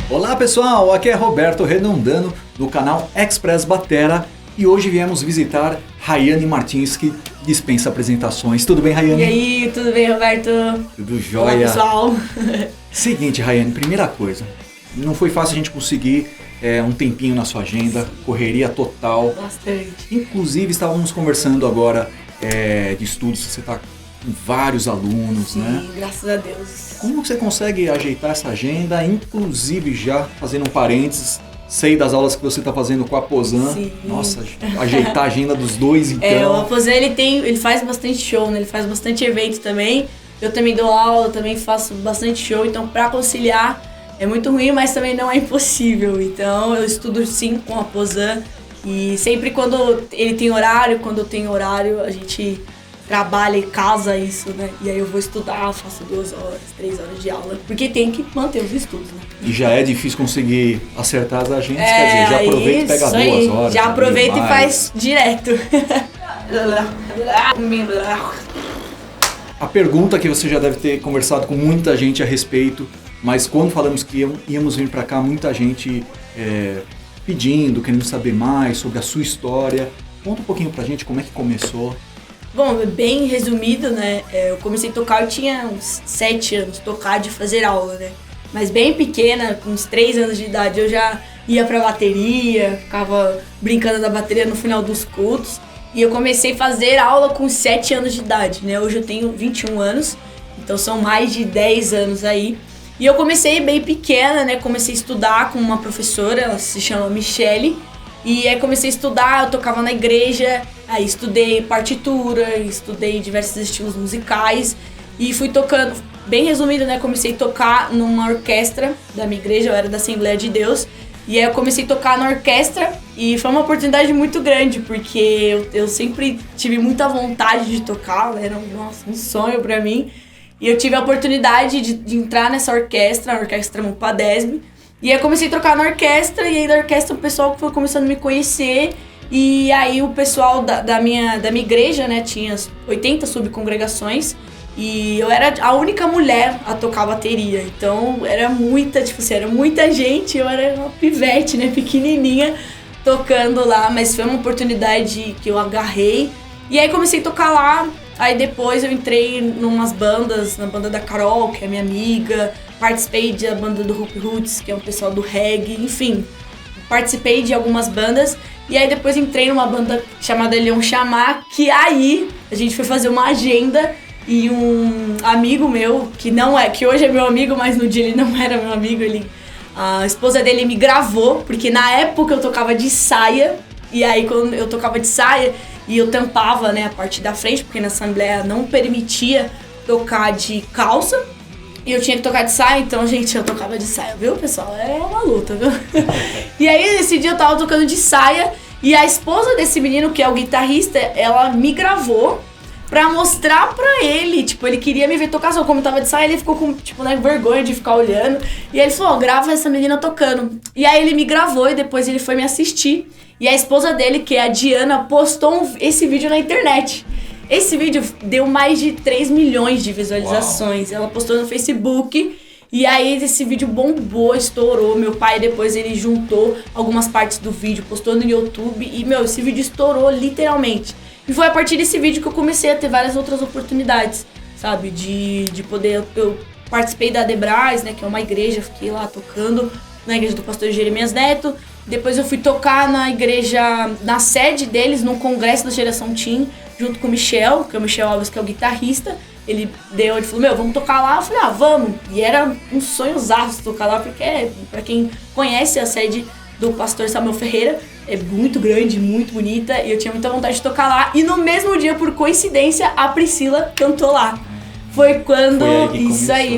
Olá pessoal, aqui é Roberto Redondano do canal Express Batera e hoje viemos visitar Rayane Martins, que dispensa apresentações. Tudo bem, Rayane? E aí, tudo bem, Roberto? Tudo jóia. Olá, pessoal. Seguinte, Rayane, primeira coisa, não foi fácil a gente conseguir um tempinho na sua agenda, correria total. Bastante. Inclusive estávamos conversando agora de estudos, você está com vários alunos, Sim, né? Graças a Deus. Como você consegue ajeitar essa agenda, inclusive já fazendo um parênteses, sei das aulas que você está fazendo com a Pozan. Sim. Nossa, ajeitar a agenda dos dois, então. O Aposan, ele faz bastante show, né? Ele faz bastante evento também. Eu também dou aula, também faço bastante show, então para conciliar é muito ruim, mas também não é impossível. Então eu estudo sim com a Pozan e sempre quando ele tem horário, quando eu tenho horário, a gente trabalha e casa isso, né? E aí eu vou estudar, faço 2 horas, 3 horas de aula, porque tem que manter os estudos, né? E já é difícil conseguir acertar as agendas, quer dizer, já aproveita e pega 2 horas. Já aproveita e faz direto. A pergunta que você já deve ter conversado com muita gente a respeito, mas quando falamos que íamos vir para cá, muita gente pedindo, querendo saber mais sobre a sua história. Conta um pouquinho pra gente como é que começou. Bom, bem resumido, né? Eu comecei a tocar, eu tinha uns 7 anos, tocar de fazer aula, né? Mas bem pequena, com uns 3 anos de idade, eu já ia pra bateria, ficava brincando da bateria no final dos cultos. E eu comecei a fazer aula com 7 anos de idade, né? Hoje eu tenho 21 anos, então são mais de 10 anos aí. E eu comecei bem pequena, né? Comecei a estudar com uma professora, ela se chama Michele. E aí comecei a estudar, eu tocava na igreja, aí estudei partitura, estudei diversos estilos musicais e fui tocando, bem resumido, né? Comecei a tocar numa orquestra da minha igreja, eu era da Assembleia de Deus. E aí eu comecei a tocar na orquestra e foi uma oportunidade muito grande, porque eu sempre tive muita vontade de tocar, era um sonho pra mim. E eu tive a oportunidade de entrar nessa orquestra, a Orquestra Mupadesb. E aí eu comecei a tocar na orquestra, e aí da orquestra o pessoal foi começando a me conhecer. E aí o pessoal da minha igreja, né, tinha 80 subcongregações. E eu era a única mulher a tocar bateria. Então era muita gente, eu era uma pivete, né, pequenininha, tocando lá. Mas foi uma oportunidade que eu agarrei. E aí comecei a tocar lá. Aí depois eu entrei numas bandas, na banda da Carol, que é minha amiga, participei da banda do Hoop Roots, que é um pessoal do reggae, enfim, participei de algumas bandas, e aí depois entrei numa banda chamada Leon Chamar, que aí a gente foi fazer uma agenda, e um amigo meu, que hoje é meu amigo, mas no dia ele não era meu amigo, a esposa dele me gravou, porque na época eu tocava de saia, e aí quando eu tocava de saia, e eu tampava, né, a parte da frente, porque na Assembleia não permitia tocar de calça. E eu tinha que tocar de saia, então, gente, eu tocava de saia, viu, pessoal? É uma luta, viu? E aí, nesse dia eu tava tocando de saia, e a esposa desse menino, que é o guitarrista, ela me gravou pra mostrar pra ele. Tipo, ele queria me ver tocar, só como eu tava de saia, ele ficou com, tipo, né, vergonha de ficar olhando. E aí ele falou, grava essa menina tocando. E aí ele me gravou e depois ele foi me assistir. E a esposa dele, que é a Diana, postou esse vídeo na internet. Esse vídeo deu mais de 3 milhões de visualizações. Uau. Ela postou no Facebook. E aí esse vídeo bombou, estourou. Meu pai depois ele juntou algumas partes do vídeo, postou no YouTube. E, esse vídeo estourou literalmente. E foi a partir desse vídeo que eu comecei a ter várias outras oportunidades, sabe? De poder... Eu participei da Debrais, né? Que é uma igreja, fiquei lá tocando na igreja do pastor Jeremias Neto. Depois eu fui tocar na igreja, na sede deles, no congresso da Geração Teen, junto com o Michel, que é o Michel Alves, que é o guitarrista. Ele falou, vamos tocar lá? Eu falei, vamos. E era um sonhozaço tocar lá, porque pra quem conhece a sede do pastor Samuel Ferreira, é muito grande, muito bonita, e eu tinha muita vontade de tocar lá. E no mesmo dia, por coincidência, a Priscila cantou lá. Foi quando...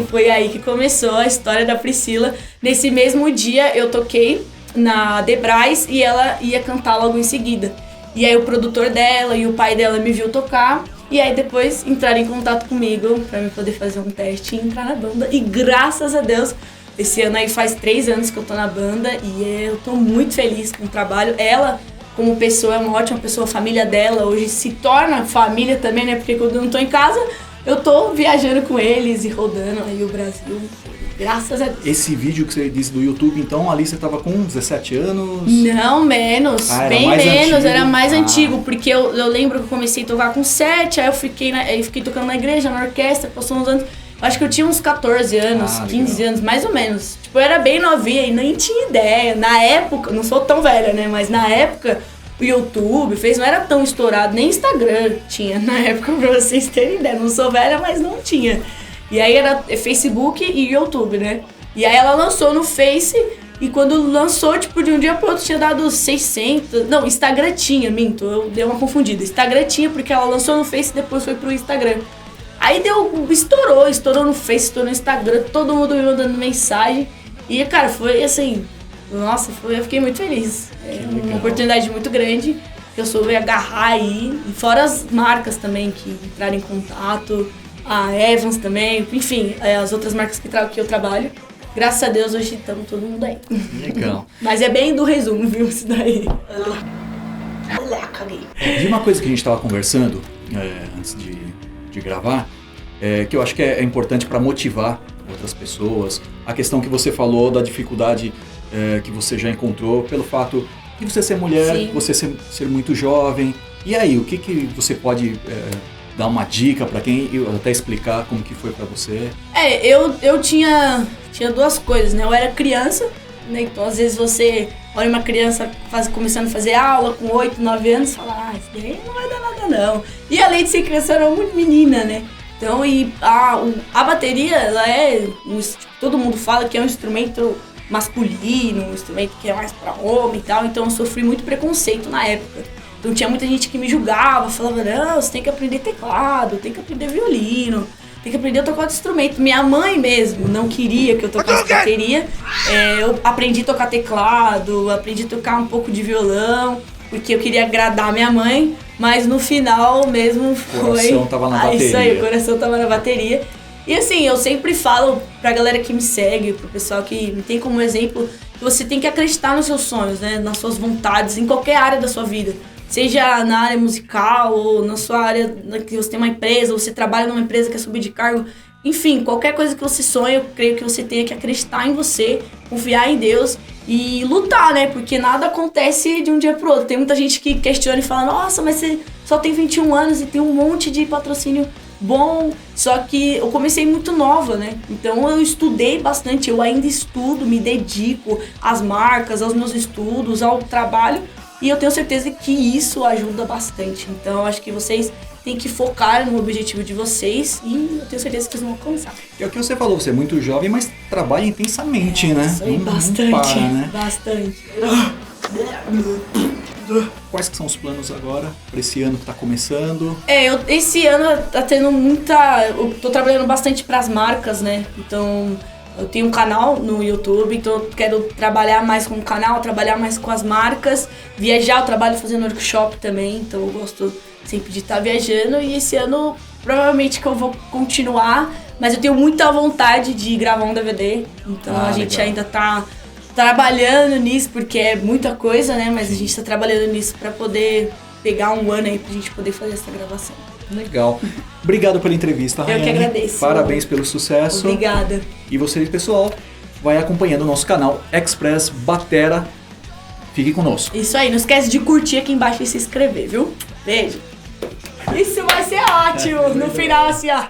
Foi aí que começou a história da Priscila. Nesse mesmo dia, eu toquei na Debrais e ela ia cantar logo em seguida. E aí o produtor dela e o pai dela me viu tocar, e aí depois entraram em contato comigo pra eu poder fazer um teste e entrar na banda. E graças a Deus, esse ano aí faz 3 anos que eu tô na banda e eu tô muito feliz com o trabalho. Ela, como pessoa, é uma ótima pessoa, a família dela hoje se torna família também, né? Porque quando eu não tô em casa, eu tô viajando com eles e rodando aí o Brasil. Graças a Deus. Esse vídeo que você disse do YouTube, então, ali você tava com 17 anos? Não, menos. Bem menos, era mais antigo. Porque eu lembro que eu comecei a tocar com 7, aí eu fiquei tocando na igreja, na orquestra, passou uns anos. Acho que eu tinha uns 14 anos, 15 anos, mais ou menos. Tipo, eu era bem novinha e nem tinha ideia. Na época, não sou tão velha, né? Mas na época, o YouTube não era tão estourado, nem Instagram tinha na época, pra vocês terem ideia. Não sou velha, mas não tinha. E aí era Facebook e YouTube, né? E aí ela lançou no Face, e quando lançou, tipo, de um dia pro outro tinha dado 600... Não, Instagram tinha, minto, eu dei uma confundida. Instagram tinha porque ela lançou no Face e depois foi pro Instagram. Aí estourou no Face, estourou no Instagram, todo mundo me mandando mensagem. E, cara, foi assim, nossa, eu fiquei muito feliz. É uma oportunidade muito grande que eu soube agarrar aí. E fora as marcas também que entraram em contato, a Evans também, enfim, as outras marcas que eu trabalho. Graças a Deus hoje estamos todo mundo aí. Legal. Mas é bem do resumo, viu, isso daí. Caguei. De uma coisa que a gente estava conversando antes de gravar, que eu acho que é importante para motivar outras pessoas, a questão que você falou da dificuldade que você já encontrou pelo fato de você ser mulher, Sim. você ser muito jovem. E aí, o que você pode dar uma dica para quem, até explicar como que foi para você? Eu tinha duas coisas, né? Eu era criança, né? Então às vezes você olha uma criança começando a fazer aula com 8, 9 anos e fala, isso daí não vai dar nada não. E além de ser criança, eu era muito menina, né? Então, a bateria, ela todo mundo fala que é um instrumento masculino, um instrumento que é mais pra homem e tal, então eu sofri muito preconceito na época. Então tinha muita gente que me julgava, falava, não, você tem que aprender teclado, tem que aprender violino, tem que aprender a tocar outro instrumento. Minha mãe mesmo não queria que eu tocasse bateria, eu aprendi a tocar teclado, aprendi a tocar um pouco de violão, porque eu queria agradar minha mãe, mas no final mesmo foi... O coração tava na bateria. Isso aí, o coração tava na bateria. E assim, eu sempre falo pra galera que me segue, pro pessoal que me tem como exemplo, que você tem que acreditar nos seus sonhos, né? Nas suas vontades, em qualquer área da sua vida. Seja na área musical, ou na sua área que você tem uma empresa, ou você trabalha numa empresa que quer subir de cargo. Enfim, qualquer coisa que você sonha, eu creio que você tenha que acreditar em você, confiar em Deus e lutar, né? Porque nada acontece de um dia pro outro. Tem muita gente que questiona e fala, nossa, mas você só tem 21 anos e tem um monte de patrocínio bom. Só que eu comecei muito nova, né? Então eu estudei bastante, eu ainda estudo, me dedico às marcas, aos meus estudos, ao trabalho. E eu tenho certeza que isso ajuda bastante. Então eu acho que vocês têm que focar no objetivo de vocês e eu tenho certeza que vocês vão alcançar. É o que você falou, você é muito jovem, mas trabalha intensamente, né? Isso aí, bastante, não para, né? bastante. Quais que são os planos agora, para esse ano que tá começando? Esse ano tá tendo eu tô trabalhando bastante pras marcas, né? Então, eu tenho um canal no YouTube, então eu quero trabalhar mais com o canal, trabalhar mais com as marcas, viajar, eu trabalho fazendo workshop também, então eu gosto sempre de estar viajando e esse ano provavelmente que eu vou continuar, mas eu tenho muita vontade de gravar um DVD, então a gente legal. Ainda tá trabalhando nisso, porque é muita coisa, né, mas a gente tá trabalhando nisso pra poder pegar um ano aí pra gente poder fazer essa gravação. Legal. Obrigado pela entrevista, Rayane. Eu que agradeço. Parabéns pelo sucesso. Obrigada. E você, pessoal, vai acompanhando o nosso canal Express Batera. Fique conosco. Isso aí, não esquece de curtir aqui embaixo e se inscrever, viu? Beijo. Isso vai ser ótimo. No final, assim, ó.